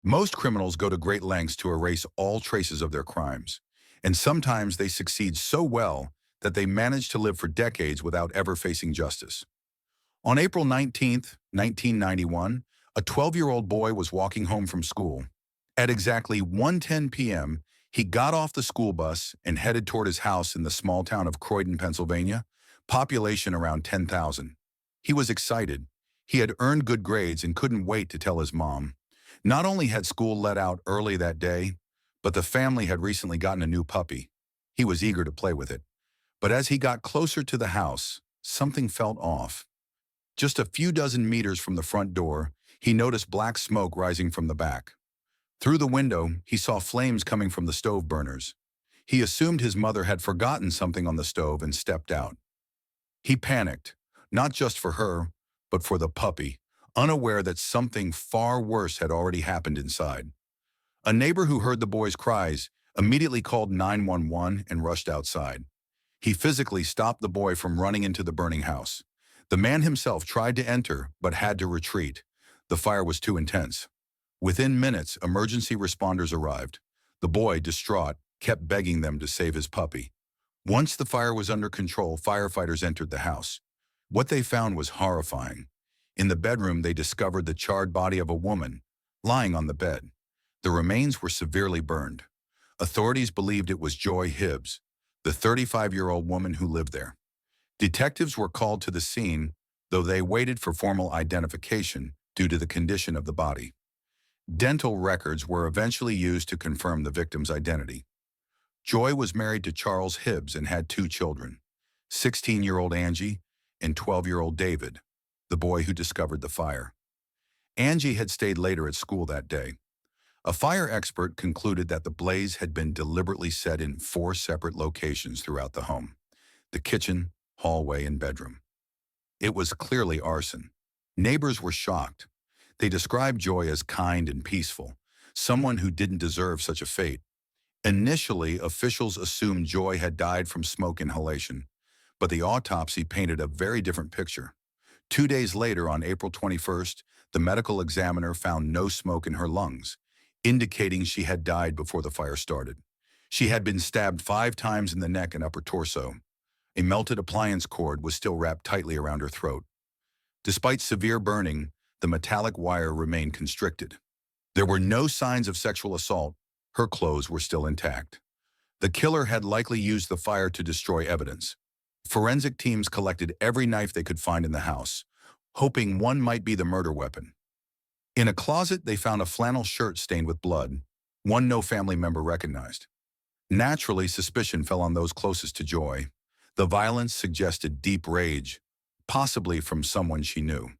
Most criminals go to great lengths to erase all traces of their crimes, and sometimes they succeed so well that they manage to live for decades without ever facing justice. On April 19th, 1991, a 12-year-old boy was walking home from school. At exactly 1:10 p.m., he got off the school bus and headed toward his house in the small town of Croydon, Pennsylvania, population around 10,000. He was excited. He had earned good grades and couldn't wait to tell his mom. Not only had school let out early that day, but the family had recently gotten a new puppy. He was eager to play with it. But as he got closer to the house, something felt off. Just a few dozen meters from the front door, he noticed black smoke rising from the back. Through the window, he saw flames coming from the stove burners. He assumed his mother had forgotten something on the stove and stepped out. He panicked, not just for her, but for the puppy, unaware that something far worse had already happened inside. A neighbor who heard the boy's cries immediately called 911 and rushed outside. He physically stopped the boy from running into the burning house. The man himself tried to enter, but had to retreat. The fire was too intense. Within minutes, emergency responders arrived. The boy, distraught, kept begging them to save his puppy. Once the fire was under control, firefighters entered the house. What they found was horrifying. In the bedroom, they discovered the charred body of a woman, lying on the bed. The remains were severely burned. Authorities believed it was Joy Hibbs, the 35-year-old woman who lived there. Detectives were called to the scene, though they waited for formal identification due to the condition of the body. Dental records were eventually used to confirm the victim's identity. Joy was married to Charles Hibbs and had two children, 16-year-old Angie and 12-year-old David, the boy who discovered the fire. Angie had stayed later at school that day. A fire expert concluded that the blaze had been deliberately set in 4 separate locations throughout the home: the kitchen, hallway, and bedroom. It was clearly arson. Neighbors were shocked. They described Joy as kind and peaceful, someone who didn't deserve such a fate. Initially, officials assumed Joy had died from smoke inhalation, but the autopsy painted a very different picture. 2 days later, on April 21st, the medical examiner found no smoke in her lungs, indicating she had died before the fire started. She had been stabbed 5 times in the neck and upper torso. A melted appliance cord was still wrapped tightly around her throat. Despite severe burning, the metallic wire remained constricted. There were no signs of sexual assault. Her clothes were still intact. The killer had likely used the fire to destroy evidence. Forensic teams collected every knife they could find in the house, hoping one might be the murder weapon. In a closet, they found a flannel shirt stained with blood, one no family member recognized. Naturally, suspicion fell on those closest to Joy. The violence suggested deep rage, possibly from someone she knew.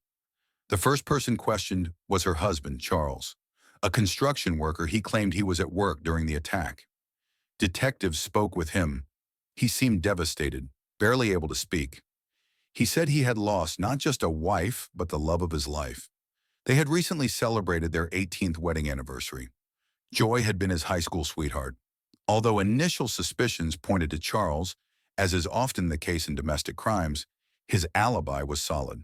The first person questioned was her husband, Charles, a construction worker. He claimed he was at work during the attack. Detectives spoke with him. He seemed devastated, barely able to speak. He said he had lost not just a wife, but the love of his life. They had recently celebrated their 18th wedding anniversary. Joy had been his high school sweetheart. Although initial suspicions pointed to Charles, as is often the case in domestic crimes, his alibi was solid.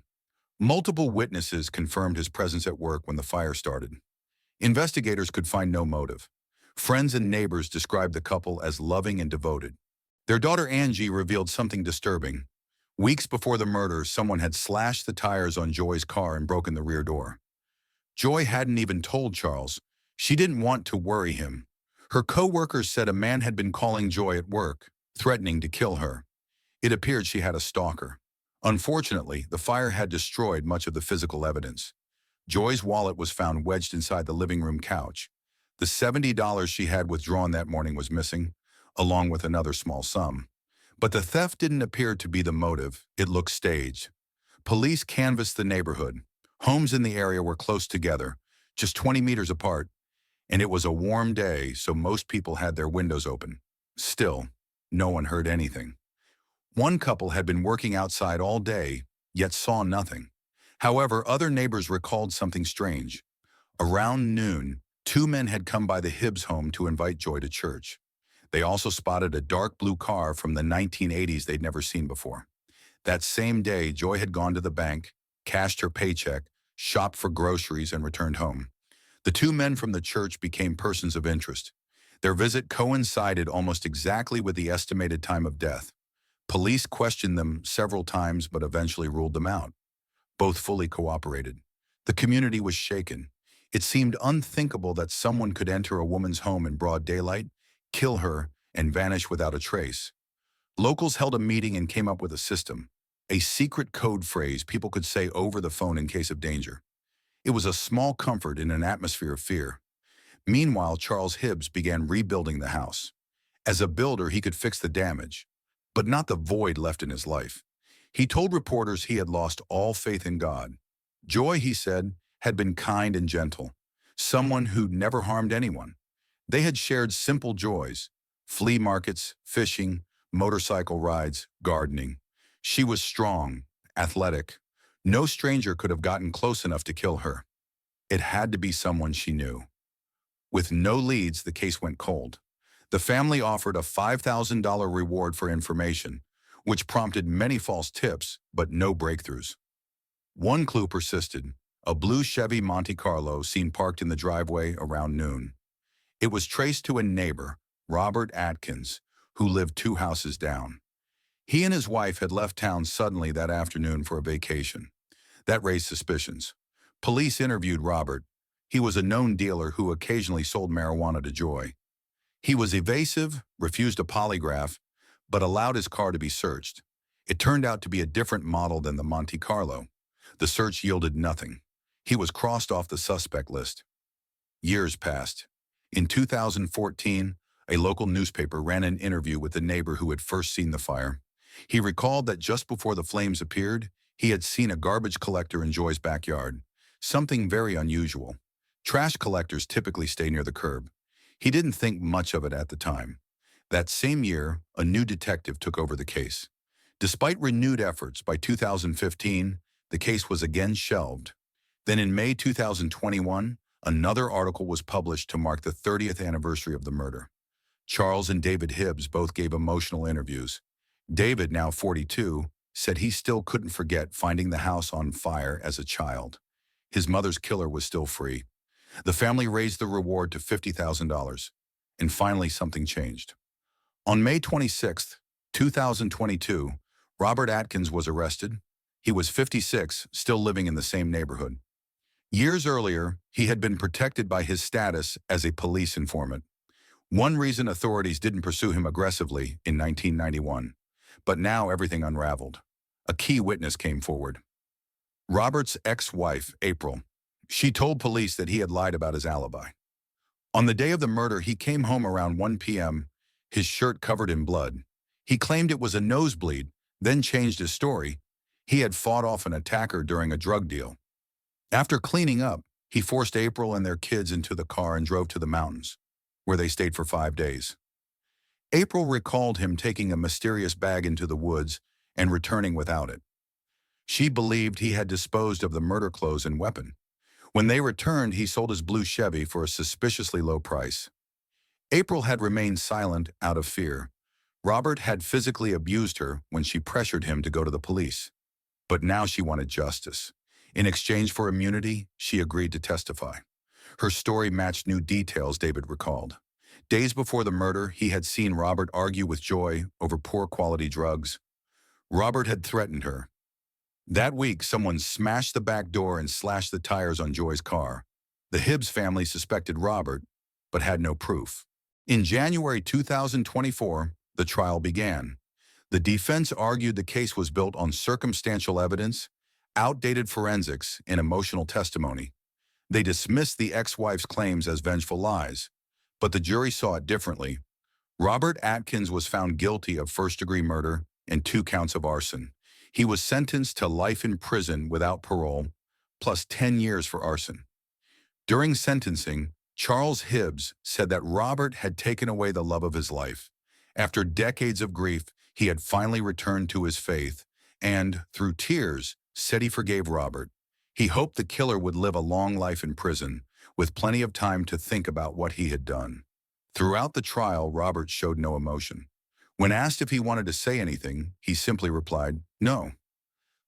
Multiple witnesses confirmed his presence at work when the fire started. Investigators could find no motive. Friends and neighbors described the couple as loving and devoted. Their daughter Angie revealed something disturbing. Weeks before the murder, someone had slashed the tires on Joy's car and broken the rear door. Joy hadn't even told Charles. She didn't want to worry him. Her co-workers said a man had been calling Joy at work, threatening to kill her. It appeared she had a stalker. Unfortunately, the fire had destroyed much of the physical evidence. Joy's wallet was found wedged inside the living room couch. The $70 she had withdrawn that morning was missing, along with another small sum. But the theft didn't appear to be the motive. It looked staged. Police canvassed the neighborhood. Homes in the area were close together, just 20 meters apart, and it was a warm day, so most people had their windows open. Still, no one heard anything. One couple had been working outside all day, yet saw nothing. However, other neighbors recalled something strange. Around noon, 2 men had come by the Hibbs home to invite Joy to church. They also spotted a dark blue car from the 1980s they'd never seen before. That same day, Joy had gone to the bank, cashed her paycheck, shopped for groceries, and returned home. The two men from the church became persons of interest. Their visit coincided almost exactly with the estimated time of death. Police questioned them several times but eventually ruled them out. Both fully cooperated. The community was shaken. It seemed unthinkable that someone could enter a woman's home in broad daylight, kill her, and vanish without a trace. Locals held a meeting and came up with a system, a secret code phrase people could say over the phone in case of danger. It was a small comfort in an atmosphere of fear. Meanwhile, Charles Hibbs began rebuilding the house. As a builder, he could fix the damage, but not the void left in his life. He told reporters he had lost all faith in God. Joy, he said, had been kind and gentle, someone who'd never harmed anyone. They had shared simple joys, flea markets, fishing, motorcycle rides, gardening. She was strong, athletic. No stranger could have gotten close enough to kill her. It had to be someone she knew. With no leads, the case went cold. The family offered a $5,000 reward for information, which prompted many false tips, but no breakthroughs. One clue persisted, a blue Chevy Monte Carlo seen parked in the driveway around noon. It was traced to a neighbor, Robert Atkins, who lived 2 houses down. He and his wife had left town suddenly that afternoon for a vacation. That raised suspicions. Police interviewed Robert. He was a known dealer who occasionally sold marijuana to Joy. He was evasive, refused a polygraph, but allowed his car to be searched. It turned out to be a different model than the Monte Carlo. The search yielded nothing. He was crossed off the suspect list. Years passed. In 2014, a local newspaper ran an interview with the neighbor who had first seen the fire. He recalled that just before the flames appeared, he had seen a garbage collector in Joy's backyard, something very unusual. Trash collectors typically stay near the curb. He didn't think much of it at the time. That same year, a new detective took over the case. Despite renewed efforts, by 2015, the case was again shelved. Then in May 2021, another article was published to mark the 30th anniversary of the murder. Charles and David Hibbs both gave emotional interviews. David, now 42, said he still couldn't forget finding the house on fire as a child. His mother's killer was still free. The family raised the reward to $50,000. And finally, something changed. On May 26, 2022, Robert Atkins was arrested. He was 56, still living in the same neighborhood. Years earlier, he had been protected by his status as a police informant. One reason authorities didn't pursue him aggressively in 1991. But now everything unraveled. A key witness came forward. Robert's ex-wife, April. She told police that he had lied about his alibi. On the day of the murder, he came home around 1 p.m., his shirt covered in blood. He claimed it was a nosebleed, then changed his story. He had fought off an attacker during a drug deal. After cleaning up, he forced April and their kids into the car and drove to the mountains, where they stayed for 5 days. April recalled him taking a mysterious bag into the woods and returning without it. She believed he had disposed of the murder clothes and weapon. When they returned, he sold his blue Chevy for a suspiciously low price. April had remained silent out of fear. Robert had physically abused her when she pressured him to go to the police. But now she wanted justice. In exchange for immunity, she agreed to testify. Her story matched new details David recalled. Days before the murder, he had seen Robert argue with Joy over poor quality drugs. Robert had threatened her. That week, someone smashed the back door and slashed the tires on Joy's car. The Hibbs family suspected Robert, but had no proof. In January 2024, the trial began. The defense argued the case was built on circumstantial evidence, outdated forensics, and emotional testimony. They dismissed the ex-wife's claims as vengeful lies, but the jury saw it differently. Robert Atkins was found guilty of first-degree murder and 2 counts of arson. He was sentenced to life in prison without parole, plus 10 years for arson. During sentencing, Charles Hibbs said that Robert had taken away the love of his life. After decades of grief, he had finally returned to his faith and, through tears, said he forgave Robert. He hoped the killer would live a long life in prison, with plenty of time to think about what he had done. Throughout the trial, Robert showed no emotion. When asked if he wanted to say anything, he simply replied, "No."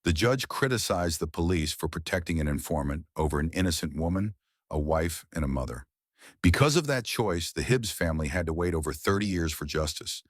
The judge criticized the police for protecting an informant over an innocent woman, a wife, and a mother. Because of that choice, the Hibbs family had to wait over 30 years for justice.